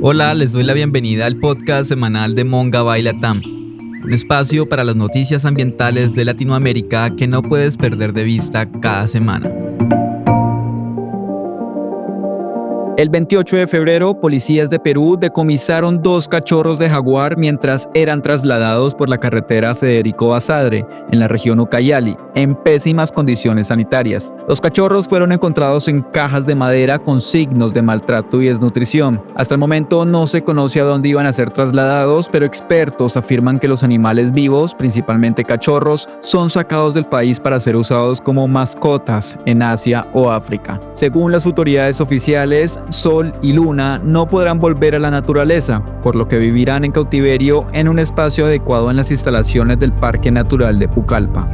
Hola, les doy la bienvenida al podcast semanal de Monga Latam, un espacio para las noticias ambientales de Latinoamérica que no puedes perder de vista cada semana. El 28 de febrero, policías de Perú decomisaron 2 cachorros de jaguar mientras eran trasladados por la carretera Federico Basadre, en la región Ucayali, en pésimas condiciones sanitarias. Los cachorros fueron encontrados en cajas de madera con signos de maltrato y desnutrición. Hasta el momento no se conoce a dónde iban a ser trasladados, pero expertos afirman que los animales vivos, principalmente cachorros, son sacados del país para ser usados como mascotas en Asia o África. Según las autoridades oficiales, Sol y Luna no podrán volver a la naturaleza, por lo que vivirán en cautiverio en un espacio adecuado en las instalaciones del Parque Natural de Pucallpa.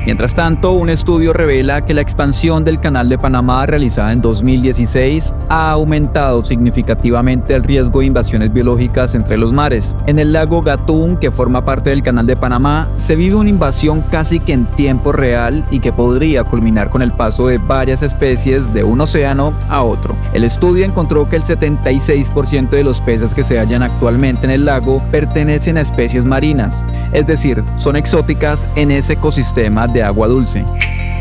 Mientras tanto, un estudio revela que la expansión del Canal de Panamá realizada en 2016 ha aumentado significativamente el riesgo de invasiones biológicas entre los mares. En el lago Gatún, que forma parte del Canal de Panamá, se vive una invasión casi que en tiempo real y que podría culminar con el paso de varias especies de un océano a otro. El estudio encontró que el 76% de los peces que se hallan actualmente en el lago pertenecen a especies marinas, es decir, son exóticas en ese ecosistema de agua dulce.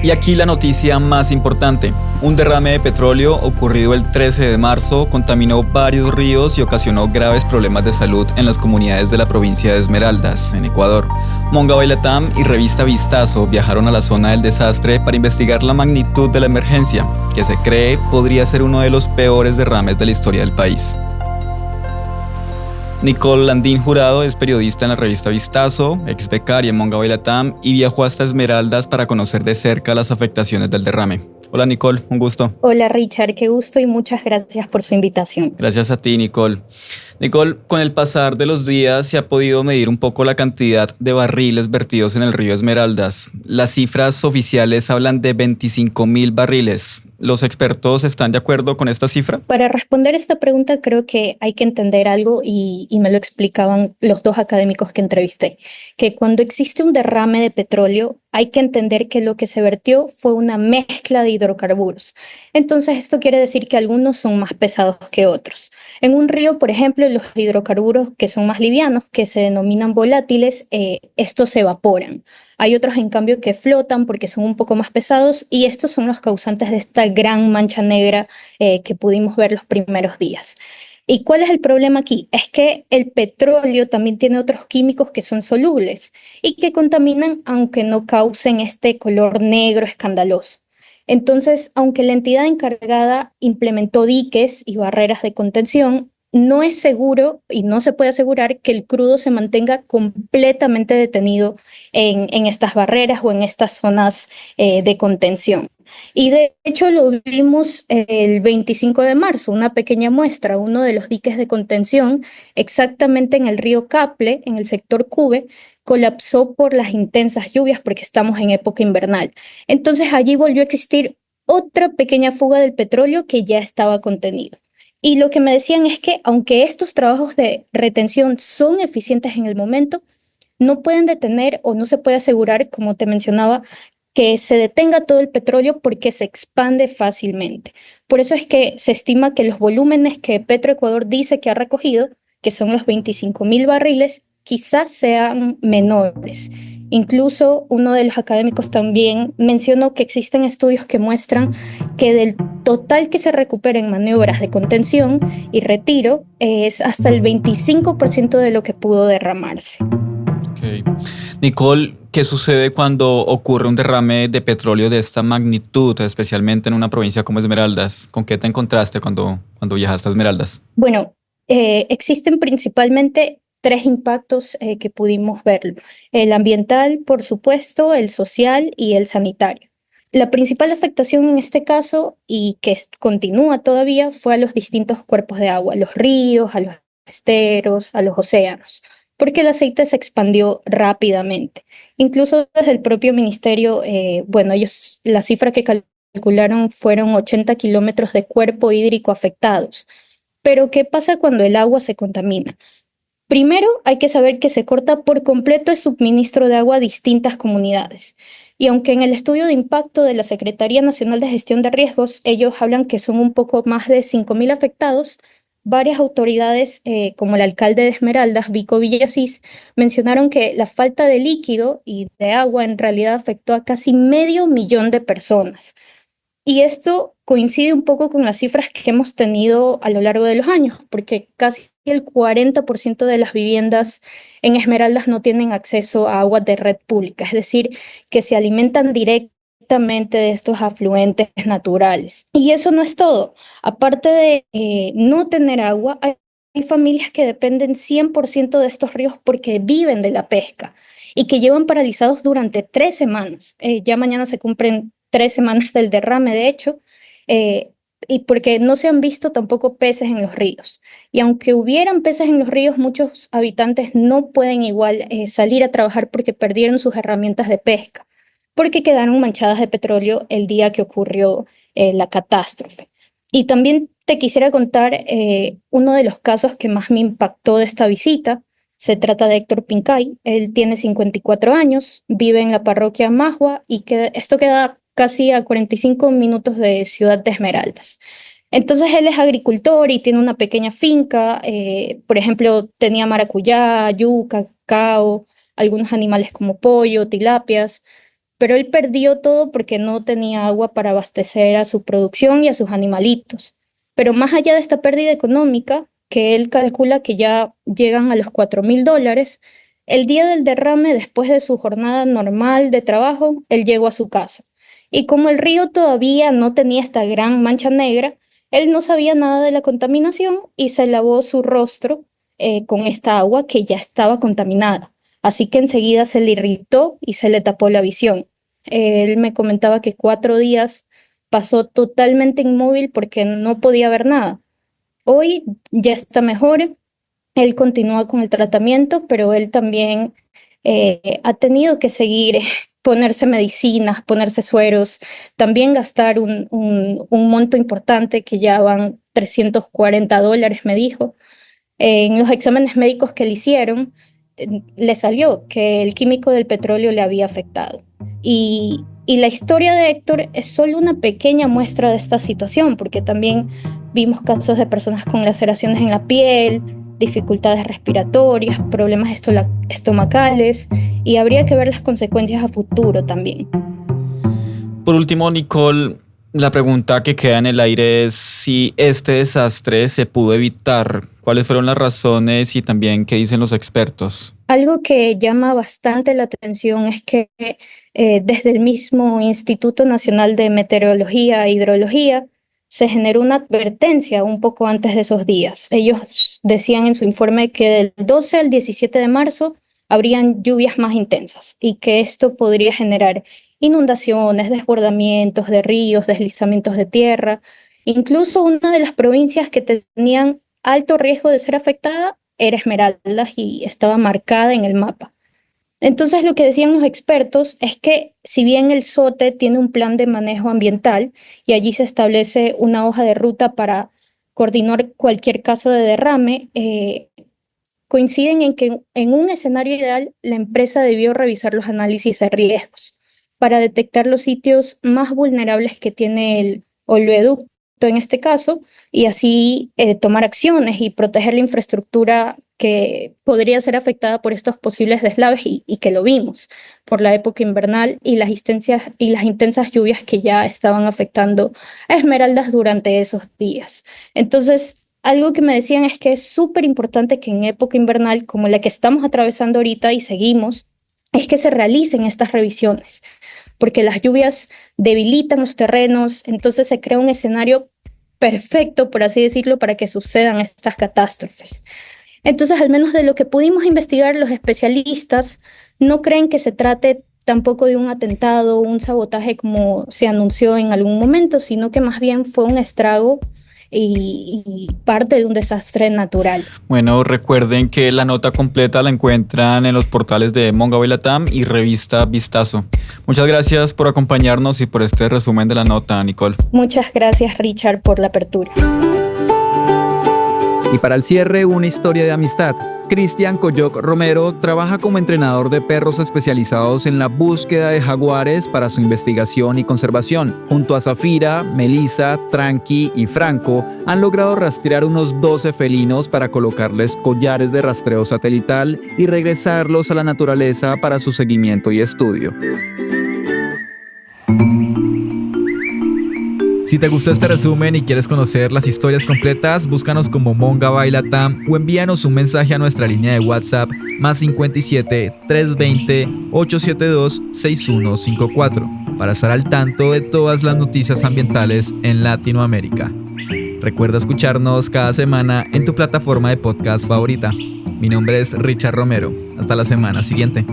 Y aquí la noticia más importante. Un derrame de petróleo ocurrido el 13 de marzo contaminó varios ríos y ocasionó graves problemas de salud en las comunidades de la provincia de Esmeraldas, en Ecuador. Monga Latam y revista Vistazo viajaron a la zona del desastre para investigar la magnitud de la emergencia, que se cree podría ser uno de los peores derrames de la historia del país. Nicole Landín Jurado es periodista en la revista Vistazo, ex becaria en Monga Latam y viajó hasta Esmeraldas para conocer de cerca las afectaciones del derrame. Hola Nicole, un gusto. Hola Richard, qué gusto y muchas gracias por su invitación. Gracias a ti Nicole. Nicole, con el pasar de los días se ha podido medir un poco la cantidad de barriles vertidos en el río Esmeraldas. Las cifras oficiales hablan de 25.000 barriles. ¿Los expertos están de acuerdo con esta cifra? Para responder esta pregunta creo que hay que entender algo y me lo explicaban los dos académicos que entrevisté, que cuando existe un derrame de petróleo hay que entender que lo que se vertió fue una mezcla de hidrocarburos. Entonces esto quiere decir que algunos son más pesados que otros. En un río, por ejemplo, los hidrocarburos que son más livianos, que se denominan volátiles, estos se evaporan. Hay otros, en cambio, que flotan porque son un poco más pesados y estos son los causantes de esta gran mancha negra que pudimos ver los primeros días. ¿Y cuál es el problema aquí? Es que el petróleo también tiene otros químicos que son solubles y que contaminan aunque no causen este color negro escandaloso. Entonces, aunque la entidad encargada implementó diques y barreras de contención, no es seguro y no se puede asegurar que el crudo se mantenga completamente detenido en estas barreras o en estas zonas de contención. Y de hecho lo vimos el 25 de marzo, una pequeña muestra, uno de los diques de contención, exactamente en el río Caple, en el sector Cube, colapsó por las intensas lluvias porque estamos en época invernal. Entonces allí volvió a existir otra pequeña fuga del petróleo que ya estaba contenido. Y lo que me decían es que aunque estos trabajos de retención son eficientes en el momento, no pueden detener o no se puede asegurar, como te mencionaba, que se detenga todo el petróleo porque se expande fácilmente. Por eso es que se estima que los volúmenes que Petroecuador dice que ha recogido, que son los 25.000 barriles, quizás sean menores. Incluso uno de los académicos también mencionó que existen estudios que muestran que del total que se recupera en maniobras de contención y retiro es hasta el 25% de lo que pudo derramarse. Okay. Nicole, ¿qué sucede cuando ocurre un derrame de petróleo de esta magnitud, especialmente en una provincia como Esmeraldas? ¿Con qué te encontraste cuando viajaste a Esmeraldas? Bueno, existen principalmente tres impactos que pudimos ver. El ambiental, por supuesto, el social y el sanitario. La principal afectación en este caso, y que continúa todavía, fue a los distintos cuerpos de agua, a los ríos, a los esteros, a los océanos, porque el aceite se expandió rápidamente. Incluso desde el propio ministerio, bueno, ellos, la cifra que calcularon fueron 80 kilómetros de cuerpo hídrico afectados. Pero, ¿qué pasa cuando el agua se contamina? Primero, hay que saber que se corta por completo el suministro de agua a distintas comunidades. Y aunque en el estudio de impacto de la Secretaría Nacional de Gestión de Riesgos, ellos hablan que son un poco más de 5.000 afectados, varias autoridades, como el alcalde de Esmeraldas, Vico Villasís, mencionaron que la falta de líquido y de agua en realidad afectó a casi 500.000 de personas. Y esto coincide un poco con las cifras que hemos tenido a lo largo de los años, porque casi el 40% de las viviendas en Esmeraldas no tienen acceso a agua de red pública, es decir, que se alimentan directamente de estos afluentes naturales. Y eso no es todo. Aparte de no tener agua, hay familias que dependen 100% de estos ríos porque viven de la pesca y que llevan paralizados durante 3 semanas. Ya mañana se cumplen 3 semanas del derrame, de hecho, y porque no se han visto tampoco peces en los ríos. Y aunque hubieran peces en los ríos, muchos habitantes no pueden igual salir a trabajar porque perdieron sus herramientas de pesca, porque quedaron manchadas de petróleo el día que ocurrió la catástrofe. Y también te quisiera contar uno de los casos que más me impactó de esta visita. Se trata de Héctor Pincay. Él tiene 54 años, vive en la parroquia Majua y esto queda casi a 45 minutos de Ciudad de Esmeraldas. Entonces él es agricultor y tiene una pequeña finca. Por ejemplo, tenía maracuyá, yuca, cacao, algunos animales como pollo, tilapias, pero él perdió todo porque no tenía agua para abastecer a su producción y a sus animalitos. Pero más allá de esta pérdida económica, que él calcula que ya llegan a los $4.000, el día del derrame, después de su jornada normal de trabajo, él llegó a su casa. Y como el río todavía no tenía esta gran mancha negra, él no sabía nada de la contaminación y se lavó su rostro con esta agua que ya estaba contaminada. Así que enseguida se le irritó y se le tapó la visión. Él me comentaba que 4 días pasó totalmente inmóvil porque no podía ver nada. Hoy ya está mejor, él continúa con el tratamiento, pero él también ha tenido que seguir, ponerse medicinas, ponerse sueros, también gastar un monto importante que ya van $340, me dijo. En los exámenes médicos que le hicieron, le salió que el químico del petróleo le había afectado. Y la historia de Héctor es solo una pequeña muestra de esta situación, porque también vimos casos de personas con laceraciones en la piel, dificultades respiratorias, problemas estomacales, y habría que ver las consecuencias a futuro también. Por último, Nicole, la pregunta que queda en el aire es si este desastre se pudo evitar. ¿Cuáles fueron las razones y también qué dicen los expertos? Algo que llama bastante la atención es que desde el mismo Instituto Nacional de Meteorología e Hidrología se generó una advertencia un poco antes de esos días. Ellos decían en su informe que del 12 al 17 de marzo habrían lluvias más intensas y que esto podría generar inundaciones, desbordamientos de ríos, deslizamientos de tierra. Incluso una de las provincias que tenían alto riesgo de ser afectada era Esmeraldas y estaba marcada en el mapa. Entonces, lo que decían los expertos es que si bien el SOTE tiene un plan de manejo ambiental y allí se establece una hoja de ruta para coordinar cualquier caso de derrame, coinciden en que en un escenario ideal la empresa debió revisar los análisis de riesgos para detectar los sitios más vulnerables que tiene el oleoducto en este caso, y así tomar acciones y proteger la infraestructura que podría ser afectada por estos posibles deslaves y que lo vimos por la época invernal y las intensas lluvias que ya estaban afectando a Esmeraldas durante esos días. Entonces, algo que me decían es que es súper importante que en época invernal como la que estamos atravesando ahorita y seguimos, es que se realicen estas revisiones, porque las lluvias debilitan los terrenos, entonces se crea un escenario perfecto, por así decirlo, para que sucedan estas catástrofes. Entonces, al menos de lo que pudimos investigar, los especialistas no creen que se trate tampoco de un atentado o un sabotaje como se anunció en algún momento, sino que más bien fue un estrago y parte de un desastre natural. Bueno, recuerden que la nota completa la encuentran en los portales de Mongaboy Latam y revista Vistazo. Muchas gracias por acompañarnos y por este resumen de la nota, Nicole. Muchas gracias, Richard, por la apertura. Y para el cierre, una historia de amistad. Cristian Coyoc Romero trabaja como entrenador de perros especializados en la búsqueda de jaguares para su investigación y conservación. Junto a Zafira, Melissa, Tranqui y Franco, han logrado rastrear unos 12 felinos para colocarles collares de rastreo satelital y regresarlos a la naturaleza para su seguimiento y estudio. Si te gustó este resumen y quieres conocer las historias completas, búscanos como Mongabay Latam o envíanos un mensaje a nuestra línea de WhatsApp +57 320 872 6154 para estar al tanto de todas las noticias ambientales en Latinoamérica. Recuerda escucharnos cada semana en tu plataforma de podcast favorita. Mi nombre es Richard Romero. Hasta la semana siguiente.